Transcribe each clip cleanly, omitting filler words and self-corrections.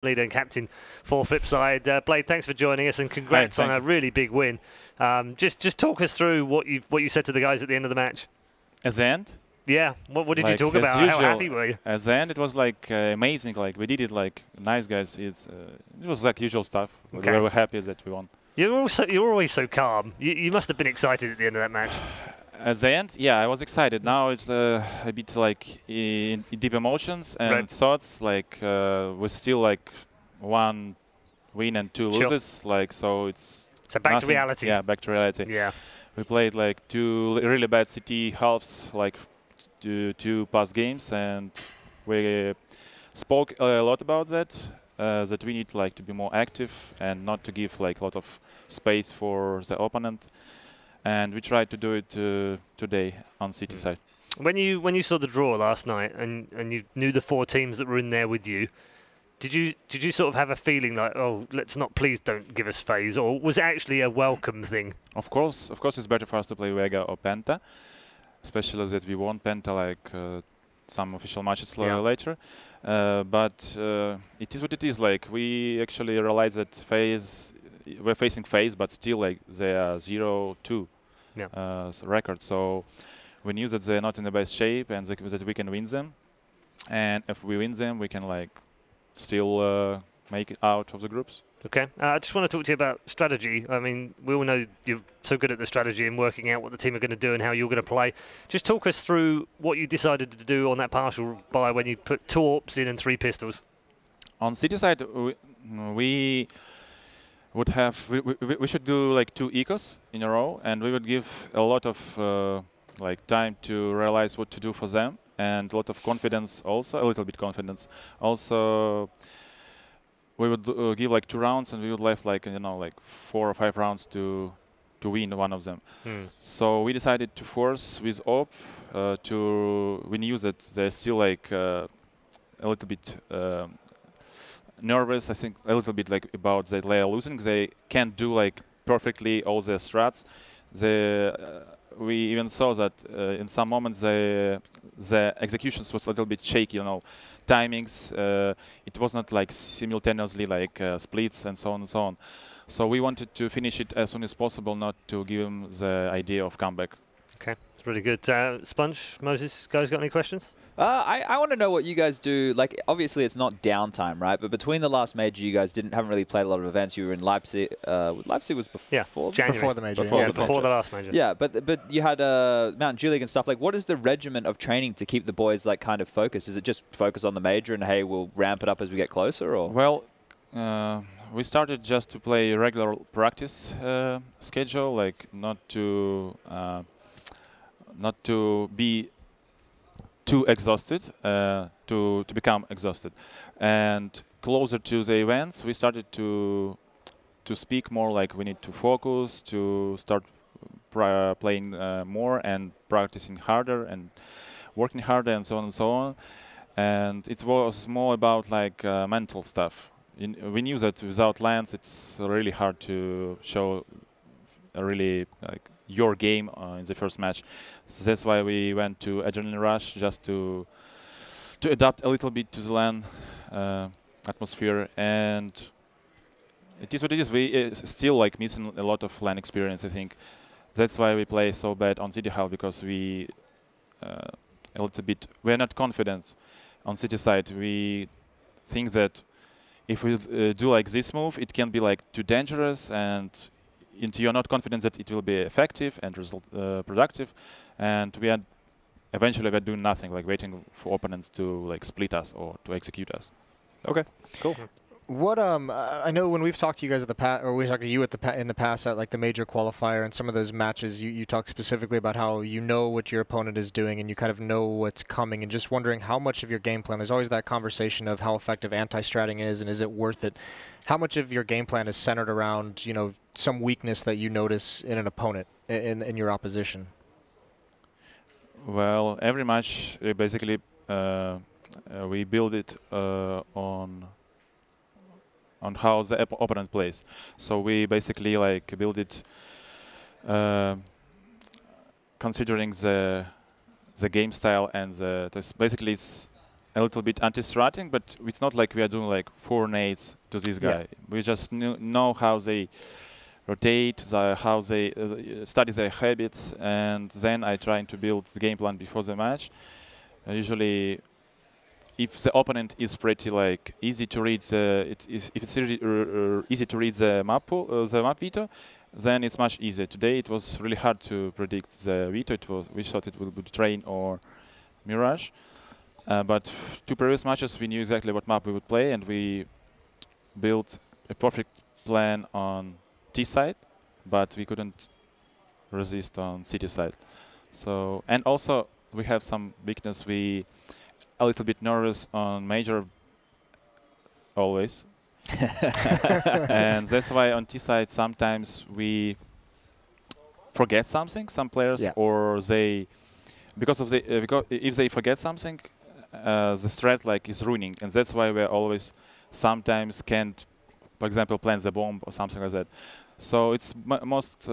leader and captain for Flipside. Blade, thanks for joining us, and congrats on a really big win. Just talk us through what you said to the guys at the end of the match. At the end? Yeah. What did you talk about? Usual, how happy were you? At the end, it was like amazing. Like we did it like nice guys. It was like usual stuff. Okay. We were happy that we won. You're always so calm. You must have been excited at the end of that match. At the end, yeah, I was excited. Now it's a bit like in deep emotions and thoughts. Like we're still like 1 win and 2 losses. Like so, it's back to reality. Yeah, back to reality. Yeah, we played like 2 really bad CT halves, like 2 past games, and we spoke a lot about that. That we need like to be more active and not to give like a lot of space for the opponent. And we tried to do it today on City side. When you saw the draw last night and you knew the 4 teams that were in there with you, did you sort of have a feeling like, oh, please don't give us phase, or was it actually a welcome thing? Of course, it's better for us to play Vega or Penta, especially that we won Penta like some official matches later. But it is what it is. Like we actually realized that phase. We're facing phase, but still like they are 0-2 record. So we knew that they're not in the best shape and that we can win them. And if we win them, we can like still make it out of the groups. Okay. I just want to talk to you about strategy. I mean, we all know you're so good at the strategy and working out what the team are going to do and how you're going to play. Just talk us through what you decided to do on that partial buy when you put 2 AWPs in and 3 pistols. On City side, we would have we should do like 2 ecos in a row, and we would give a lot of like time to realize what to do for them, and a lot of confidence also, a little bit confidence. Also, we would give like 2 rounds, and we would left like like 4 or 5 rounds to win one of them. So we decided to force with AWP we knew that they're still like a little bit nervous, I think, a little bit like about that they are losing. They can't do like perfectly all their strats. We even saw that in some moments the executions was a little bit shaky, timings. It was not like simultaneously like splits and so on and so on. So we wanted to finish it as soon as possible, not to give them the idea of comeback. Okay, it's really good. Sponge, Moses, guys got any questions? I want to know what you guys do. Like, obviously, it's not downtime, right? But between the last major, you guys haven't really played a lot of events. You were in Leipzig. Leipzig was before the major. Before the last major. Yeah, but you had Mount Juliet and stuff. Like, what is the regimen of training to keep the boys like kind of focused? Is it just focus on the major and hey, we'll ramp it up as we get closer, or? Well, we started just to play regular practice schedule, like not to be too exhausted, to become exhausted. And closer to the events, we started to speak more like we need to focus, to start playing more and practicing harder and working harder and so on and so on. And it was more about like mental stuff. We knew that without lands, it's really hard to show a really like your game in the first match. So that's why we went to Adrenaline Rush, just to adapt a little bit to the LAN atmosphere. And it is what it is. We still like missing a lot of LAN experience, I think. That's why we play so bad on City Hall, because we're not confident on City side. We think that if we do like this move, it can be like too dangerous, and you're not confident that it will be effective and productive, and eventually we're doing nothing, like waiting for opponents to like split us or to execute us. Okay, cool. What I know when we've talked to you guys at the past, or we talked to you in the past at like the major qualifier and some of those matches, you talk specifically about how you know what your opponent is doing and you kind of know what's coming, and just wondering how much of your game plan. There's always that conversation of how effective anti-stratting is and is it worth it. How much of your game plan is centered around some weakness that you notice in an opponent in your opposition? Well, every match basically we build it on how the opponent plays. So we basically like build it considering the game style and basically it's a little bit anti-stratting, but it's not like we are doing like 4 nades to this guy. We just know how they rotate, how they study their habits, and then I try to build the game plan before the match. Usually, if the opponent is pretty like easy to read if it's really, easy to read the map veto, then it's much easier. Today it was really hard to predict the veto. We thought it would be Train or Mirage. But 2 previous matches we knew exactly what map we would play, and we built a perfect plan on T side, but we couldn't resist on City side. So, and also we have some weakness. We a little bit nervous on major always. And that's why on T side sometimes we forget something, some players, or they because if they forget something, the strat like is ruining, and that's why we always sometimes can't, for example, plant the bomb or something like that. So it's most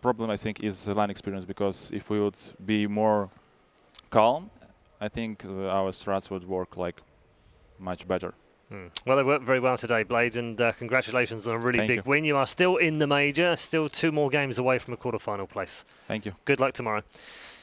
problem I think is the line experience, because if we would be more calm, I think our strats would work like much better. Well, they worked very well today, Blade, and congratulations on a really big win. You are still in the major, still 2 more games away from a quarterfinal place. Thank you. Good luck tomorrow.